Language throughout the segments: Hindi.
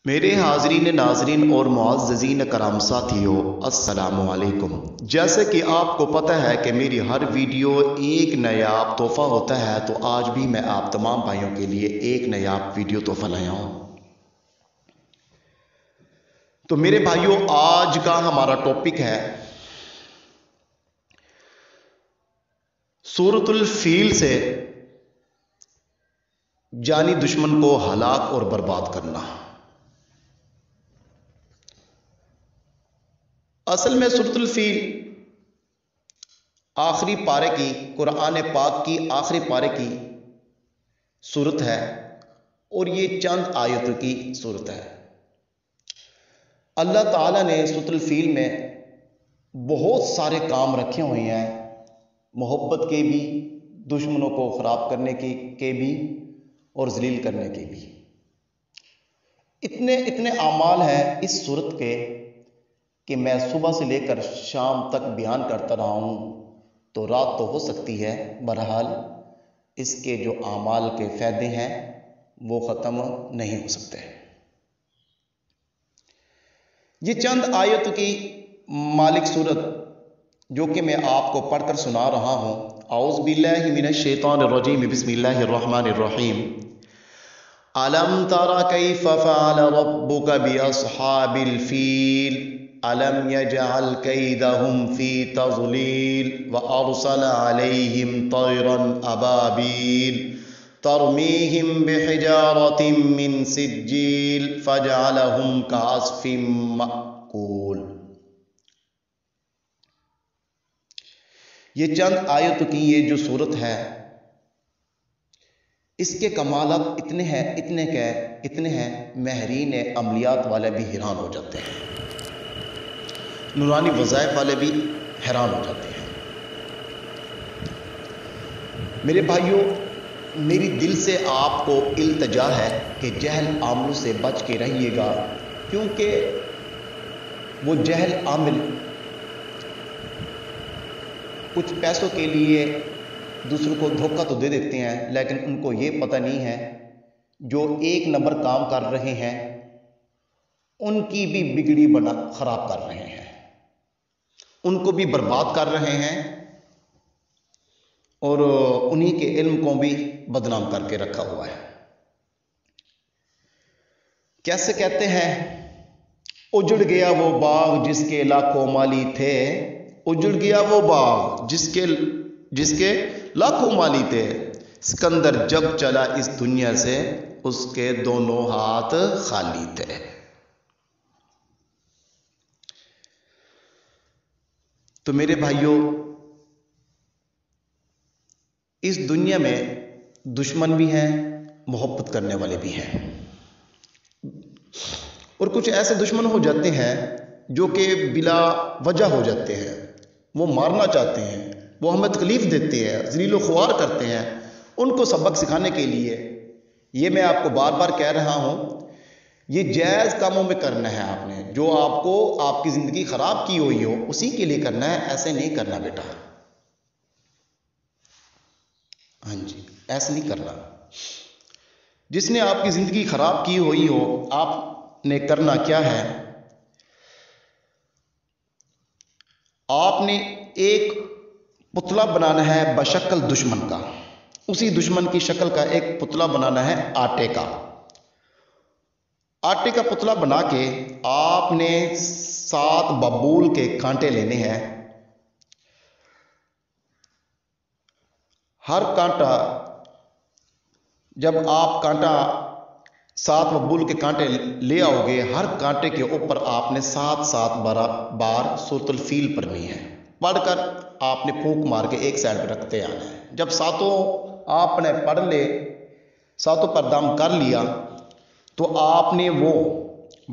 मेरे हाजरीन नाजरीन और मुअज़्ज़ज़ीन कराम साथियों, अस्सलामु अलैकुम। जैसे कि आपको पता है कि मेरी हर वीडियो एक नायाब तोहफ़ा होता है, तो आज भी मैं आप तमाम भाइयों के लिए एक नायाब वीडियो तोहफ़ा लाया हूँ। तो मेरे भाइयों, आज का हमारा टॉपिक है सूरतुल फील से जानी दुश्मन को हलाक और बर्बाद करना। असल में सूरतुल फील आखिरी पारे की, कुरान पाक की आखिरी पारे की सूरत है और ये चंद आयतों की सूरत है। अल्लाह ताला ने सूरतुल फील में बहुत सारे काम रखे हुए हैं, मोहब्बत के भी, दुश्मनों को ख़राब करने के भी और जलील करने के भी। इतने इतने आमाल हैं इस सूरत के कि मैं सुबह से लेकर शाम तक बयान करता रहा हूँ तो रात तो हो सकती है। बहरहाल इसके जो आमाल के फ़ायदे हैं वो ख़त्म नहीं हो सकते। ये चंद आयत की मालिक सूरत जो कि मैं आपको पढ़कर सुना रहा हूँ। औज़ु बिल्लाहि मिनश शैतानिर रजीम, बिस्मिल्लाहिर रहमानिर रहीम। अलम तरा कैफ़ फ़अल रब्बुका बि अस्हाबिल फ़ील अलम यजअल कैदहुम फ़ी तज़लील व अरसल अलैहिम तयरन अबाबील तरमीहिम बिहिजारतिम मिन सिज्जील फजअलहुम कअस्फ़िम मअकूल। ये चंद आयतों की ये जो सूरत है, इसके कमालात इतने हैं महरीन अमलियात वाले भी हैरान हो जाते हैं, नूरानी वज़ाइफ वाले भी हैरान हो जाते हैं। मेरे भाइयों, मेरी दिल से आपको इल्तजा है कि जहल आमलों से बच के रहिएगा, क्योंकि वो जहल आमिल कुछ पैसों के लिए दूसरों को धोखा तो दे देते हैं, लेकिन उनको ये पता नहीं है जो एक नंबर काम कर रहे हैं उनकी भी बिगड़ी बना खराब कर रहे हैं, उनको भी बर्बाद कर रहे हैं और उन्हीं के इल्म को भी बदनाम करके रखा हुआ है। कैसे कहते हैं, उजड़ गया वो बाग जिसके लाखों माली थे, उजड़ गया वो बाग जिसके लाखों माली थे, सिकंदर जब चला इस दुनिया से उसके दोनों हाथ खाली थे। तो मेरे भाइयों, इस दुनिया में दुश्मन भी हैं, मोहब्बत करने वाले भी हैं, और कुछ ऐसे दुश्मन हो जाते हैं जो कि बिला वजह हो जाते हैं। वो मारना चाहते हैं, वो हमें तकलीफ देते हैं, ज़लील ख्वार करते हैं। उनको सबक सिखाने के लिए ये मैं आपको बार बार कह रहा हूँ, ये जायज़ कामों में करना है आपने। जो आपको आपकी ज़िंदगी ख़राब की हुई हो उसी के लिए करना है, ऐसे नहीं करना बेटा। हाँ जी, ऐसे नहीं करना। जिसने आपकी ज़िंदगी ख़राब की हुई हो, आपने करना क्या है, आपने एक पुतला बनाना है बशक्ल दुश्मन का। उसी दुश्मन की शक्ल का एक पुतला बनाना है आटे का। आटे का पुतला बना के आपने 7 बबूल के कांटे लेने हैं। हर कांटा, जब आप 7 बबूल के कांटे ले आओगे, हर कांटे के ऊपर आपने 7 बार सूरतुल फील पढ़नी है। पढ़कर आपने फूंक मार के एक साइड पर रखते आना है। जब 7 आपने पढ़ ले, 7 पर दम कर लिया, तो आपने वो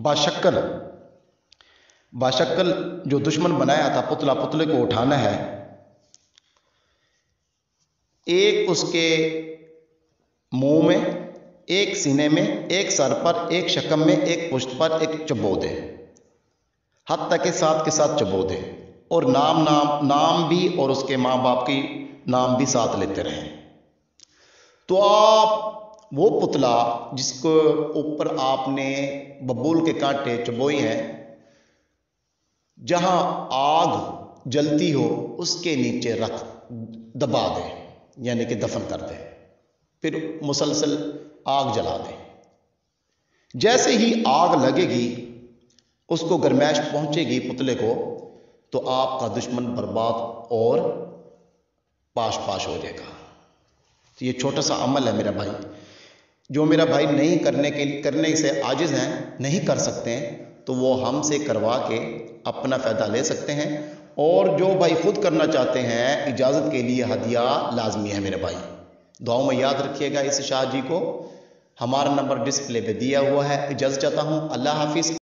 बाशक्ल जो दुश्मन बनाया था पुतले को उठाना है। एक उसके मुंह में, एक सीने में, एक सर पर, एक शकम में, एक पुष्ट पर, एक चबोदे, हत्ता के साथ चबोदे, और नाम भी और उसके माँ बाप की नाम भी साथ लेते रहें। तो आप वो पुतला जिसको ऊपर आपने बबूल के कांटे चबोए हैं, जहां आग जलती हो उसके नीचे रख दबा दे, यानी कि दफन कर दे, फिर मुसलसल आग जला दे। जैसे ही आग लगेगी, उसको गर्मैश पहुंचेगी पुतले को, तो आपका दुश्मन बर्बाद और पाश पाश हो जाएगा। तो ये छोटा सा अमल है मेरा भाई, जो मेरा भाई नहीं करने से आजिज हैं, नहीं कर सकते हैं, तो वो हमसे करवा के अपना फ़ायदा ले सकते हैं। और जो भाई खुद करना चाहते हैं, इजाज़त के लिए हदिया लाजमी है मेरे भाई। दुआओं में याद रखिएगा इस शाह जी को। हमारा नंबर डिस्प्ले पे दिया हुआ है। इजाज़त चाहता हूँ, अल्लाह हाफिज़।